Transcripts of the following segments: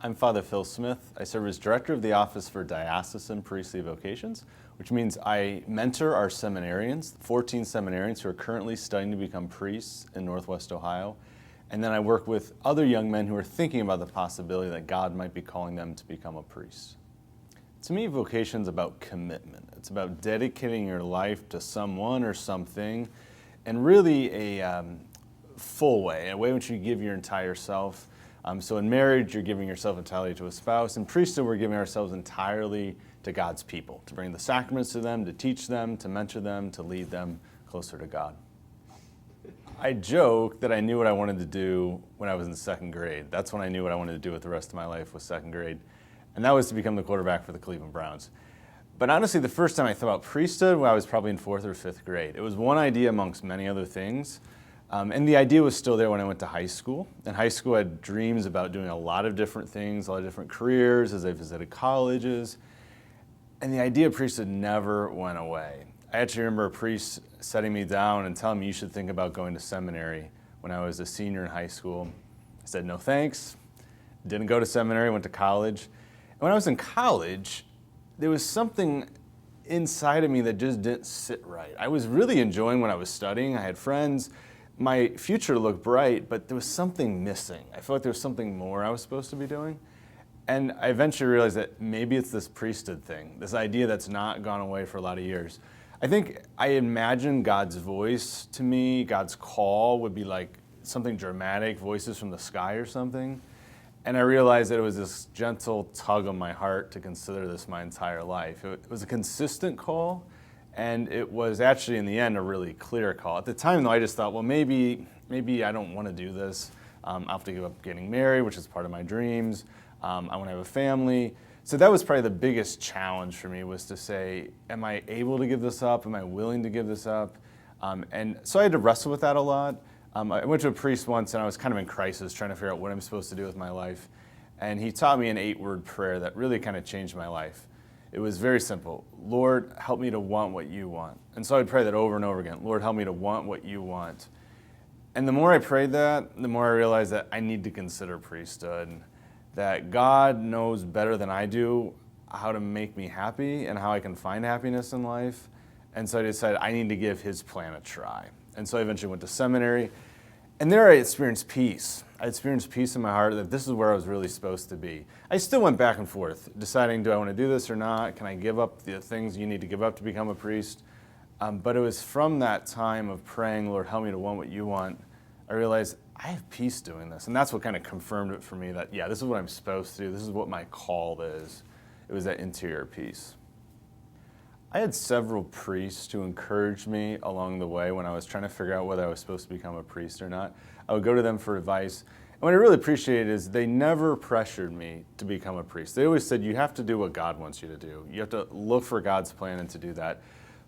I'm Father Phil Smith. I serve as Director of the Office for Diocesan Priestly Vocations, which means I mentor our seminarians, 14 seminarians who are currently studying to become priests in Northwest Ohio. And then I work with other young men who are thinking about the possibility that God might be calling them to become a priest. To me, vocation is about commitment. It's about dedicating your life to someone or something, and really a full way, a way in which you give your entire self. So in marriage, you're giving yourself entirely to a spouse. In priesthood, we're giving ourselves entirely to God's people, to bring the sacraments to them, to teach them, to mentor them, to lead them closer to God. I joke that I knew what I wanted to do when I was in second grade. That's when I knew what I wanted to do with the rest of my life, was second grade. And that was to become the quarterback for the Cleveland Browns. But honestly, the first time I thought about priesthood, when I was probably in fourth or fifth grade. It was one idea amongst many other things. And the idea was still there when I went to high school. In high school, I had dreams about doing a lot of different things, a lot of different careers as I visited colleges. And the idea of priesthood never went away. I actually remember a priest setting me down and telling me you should think about going to seminary when I was a senior in high school. I said, no thanks. Didn't go to seminary, went to college. And when I was in college, there was something inside of me that just didn't sit right. I was really enjoying what I was studying. I had friends. My future looked bright, but there was something missing. I felt like there was something more I was supposed to be doing. And I eventually realized that maybe it's this priesthood thing, this idea that's not gone away for a lot of years. I think I imagined God's voice to me, God's call would be like something dramatic, voices from the sky or something. And I realized that it was this gentle tug on my heart to consider this my entire life. It was a consistent call, and it was actually, in the end, a really clear call. At the time, though, I just thought, well, maybe I don't want to do this. I'll have to give up getting married, which is part of my dreams. I want to have a family. So that was probably the biggest challenge for me, was to say, am I able to give this up? Am I willing to give this up? And so I had to wrestle with that a lot. I went to a priest once, and I was kind of in crisis, trying to figure out what I'm supposed to do with my life. And he taught me an 8-word prayer that really kind of changed my life. It was very simple. Lord, help me to want what you want. And so I'd pray that over and over again. Lord, help me to want what you want. And the more I prayed that, the more I realized that I need to consider priesthood, that God knows better than I do how to make me happy and how I can find happiness in life. And so I decided I need to give his plan a try. And so I eventually went to seminary. And there I experienced peace. I experienced peace in my heart that this is where I was really supposed to be. I still went back and forth, deciding, do I want to do this or not? Can I give up the things you need to give up to become a priest? But it was from that time of praying, Lord, help me to want what you want, I realized I have peace doing this. And that's what kind of confirmed it for me that, yeah, this is what I'm supposed to do. This is what my call is. It was that interior peace. I had several priests who encouraged me along the way when I was trying to figure out whether I was supposed to become a priest or not. I would go to them for advice. And what I really appreciated is they never pressured me to become a priest. They always said, you have to do what God wants you to do. You have to look for God's plan and to do that.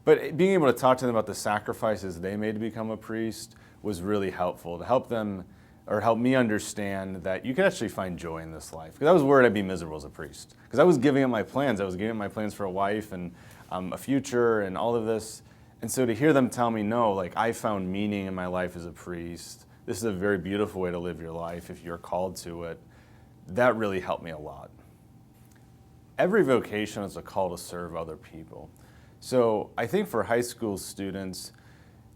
But being able to talk to them about the sacrifices they made to become a priest was really helpful, to help them or help me understand that you can actually find joy in this life. Because I was worried I'd be miserable as a priest. Because I was giving up my plans. I was giving up my plans for a wife and a future and all of this. And so to hear them tell me, no, like I found meaning in my life as a priest. This is a very beautiful way to live your life if you're called to it. That really helped me a lot. Every vocation is a call to serve other people. So I think for high school students,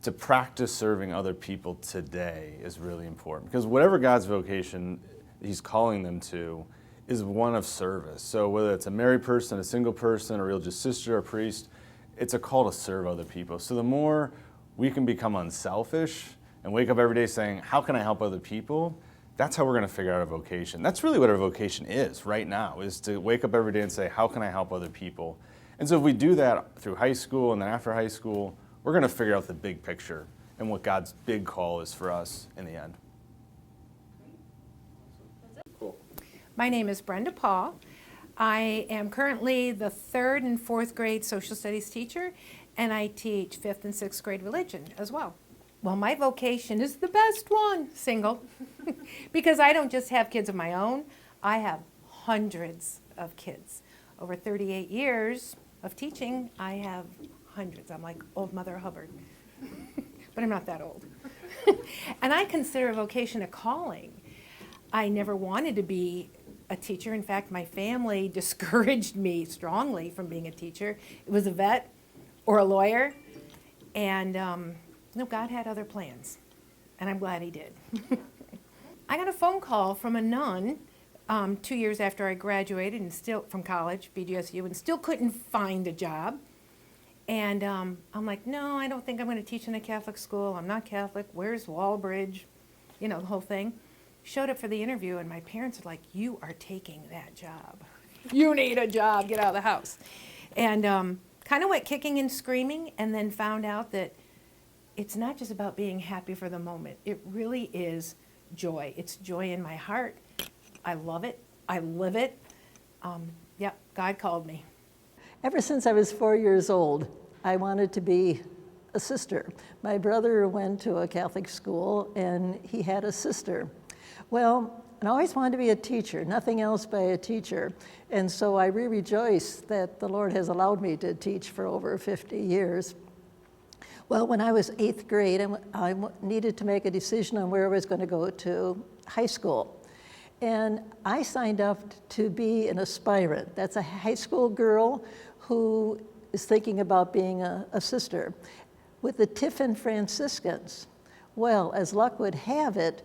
to practice serving other people today is really important. Because whatever God's vocation he's calling them to is one of service. So whether it's a married person, a single person, a religious sister, a priest, it's a call to serve other people. So the more we can become unselfish and wake up every day saying, how can I help other people? That's how we're going to figure out a vocation. That's really what our vocation is right now, is to wake up every day and say, how can I help other people? And so if we do that through high school and then after high school, we're going to figure out the big picture and what God's big call is for us in the end. Cool. My name is Brenda Paul. I am currently the 3rd and 4th grade social studies teacher, and I teach 5th and 6th grade religion as well. Well, my vocation is the best one, single, because I don't just have kids of my own. I have hundreds of kids. Over 38 years of teaching, I have hundreds. I'm like old Mother Hubbard, but I'm not that old. And I consider a vocation a calling. I never wanted to be a teacher. In fact, my family discouraged me strongly from being a teacher. It was a vet or a lawyer. And no, God had other plans, and I'm glad he did. I got a phone call from a nun 2 years after I graduated and still from college, BGSU, and still couldn't find a job. And I'm like, no, I don't think I'm going to teach in a Catholic school. I'm not Catholic. Where's Walbridge? You know, the whole thing. Showed up for the interview, and my parents were like, you are taking that job. You need a job. Get out of the house. And kind of went kicking and screaming, and then found out that it's not just about being happy for the moment. It really is joy. It's joy in my heart. I love it. I live it. Yeah, God called me. Ever since I was 4 years old, I wanted to be a sister. My brother went to a Catholic school, and he had a sister. Well, I always wanted to be a teacher, nothing else but a teacher. And so I really rejoice that the Lord has allowed me to teach for over 50 years. Well, when I was 8th grade, I needed to make a decision on where I was going to go to high school. And I signed up to be an aspirant. That's a high school girl who is thinking about being a sister with the Tiffin Franciscans. Well, as luck would have it,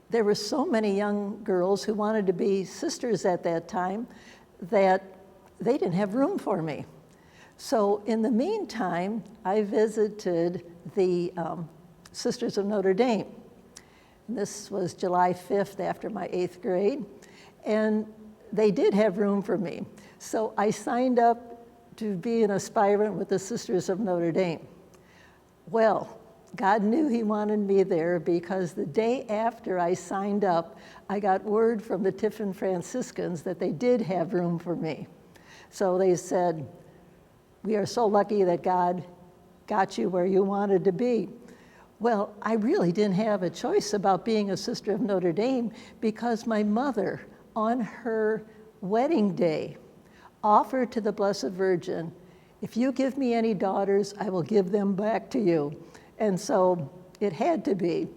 there were so many young girls who wanted to be sisters at that time that they didn't have room for me. So in the meantime, I visited the Sisters of Notre Dame. And this was July 5th after my 8th grade, and they did have room for me. So I signed up to be an aspirant with the Sisters of Notre Dame. Well, God knew he wanted me there because the day after I signed up, I got word from the Tiffin Franciscans that they did have room for me. So they said, we are so lucky that God got you where you wanted to be. Well, I really didn't have a choice about being a Sister of Notre Dame because my mother, on her wedding day, offered to the Blessed Virgin, if you give me any daughters, I will give them back to you. And so it had to be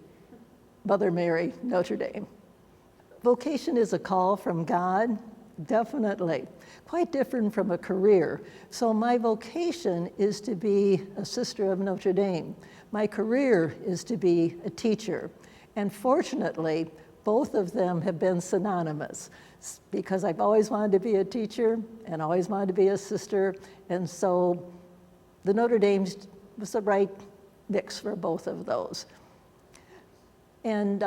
Mother Mary, Notre Dame. Vocation is a call from God, definitely. Quite different from a career. So my vocation is to be a Sister of Notre Dame. My career is to be a teacher. And fortunately, both of them have been synonymous because I've always wanted to be a teacher and always wanted to be a sister. And so the Notre Dame was the right mix for both of those. And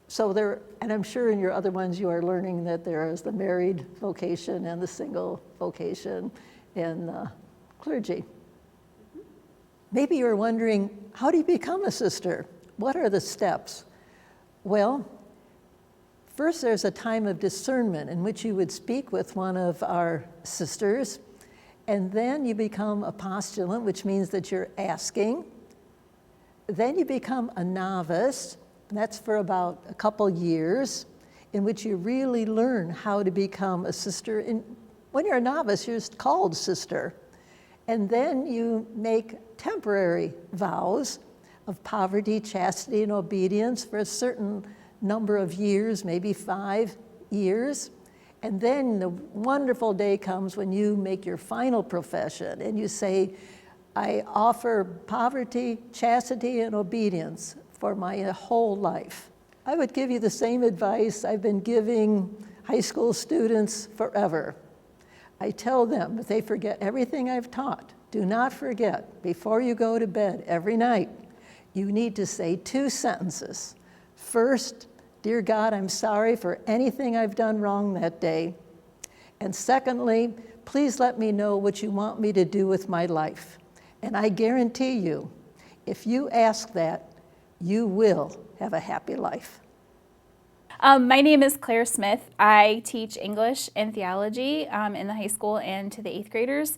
so there, and I'm sure in your other ones you are learning that there is the married vocation and the single vocation in clergy. Maybe you're wondering, how do you become a sister? What are the steps? Well, first there's a time of discernment in which you would speak with one of our sisters, and then you become a postulant, which means that you're asking. Then you become a novice, and that's for about a couple years, in which you really learn how to become a sister. And when you're a novice, you're just called sister. And then you make temporary vows of poverty, chastity, and obedience for a certain number of years, maybe 5 years. And then the wonderful day comes when you make your final profession and you say, I offer poverty, chastity, and obedience for my whole life. I would give you the same advice I've been giving high school students forever. I tell them, if they forget everything I've taught, do not forget, before you go to bed every night, you need to say 2 sentences. First, dear God, I'm sorry for anything I've done wrong that day. And secondly, please let me know what you want me to do with my life. And I guarantee you, if you ask that, you will have a happy life. My name is Claire Smith. I teach English and theology in the high school and to the 8th graders.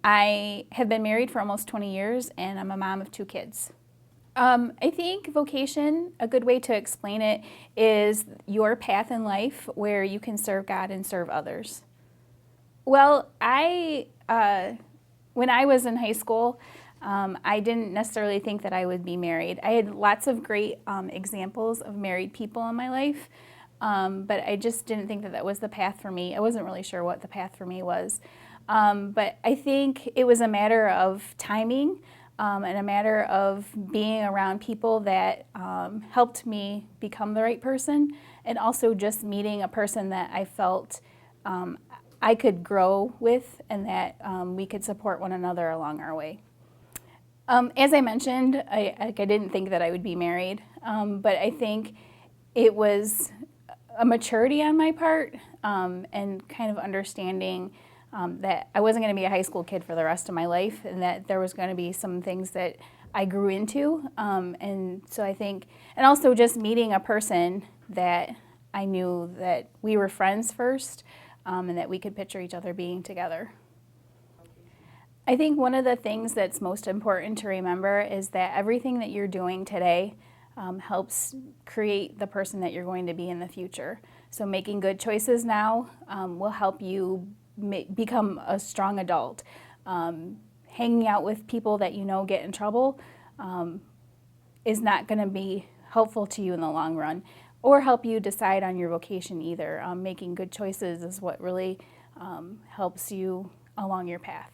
I have been married for almost 20 years, and I'm a mom of 2 kids. I think vocation, a good way to explain it, is your path in life where you can serve God and serve others. Well, when I was in high school, I didn't necessarily think that I would be married. I had lots of great examples of married people in my life, but I just didn't think that that was the path for me. I wasn't really sure what the path for me was. But I think it was a matter of timing and a matter of being around people that helped me become the right person, and also just meeting a person that I felt I could grow with and that we could support one another along our way. As I mentioned, I didn't think that I would be married, but I think it was a maturity on my part and kind of understanding that I wasn't going to be a high school kid for the rest of my life, and that there was going to be some things that I grew into. And so I think, and also just meeting a person that I knew that we were friends first, and that we could picture each other being together. I think one of the things that's most important to remember is that everything that you're doing today helps create the person that you're going to be in the future. So making good choices now will help you become a strong adult. Hanging out with people that you know get in trouble is not going to be helpful to you in the long run, or help you decide on your vocation either. Making good choices is what really helps you along your path.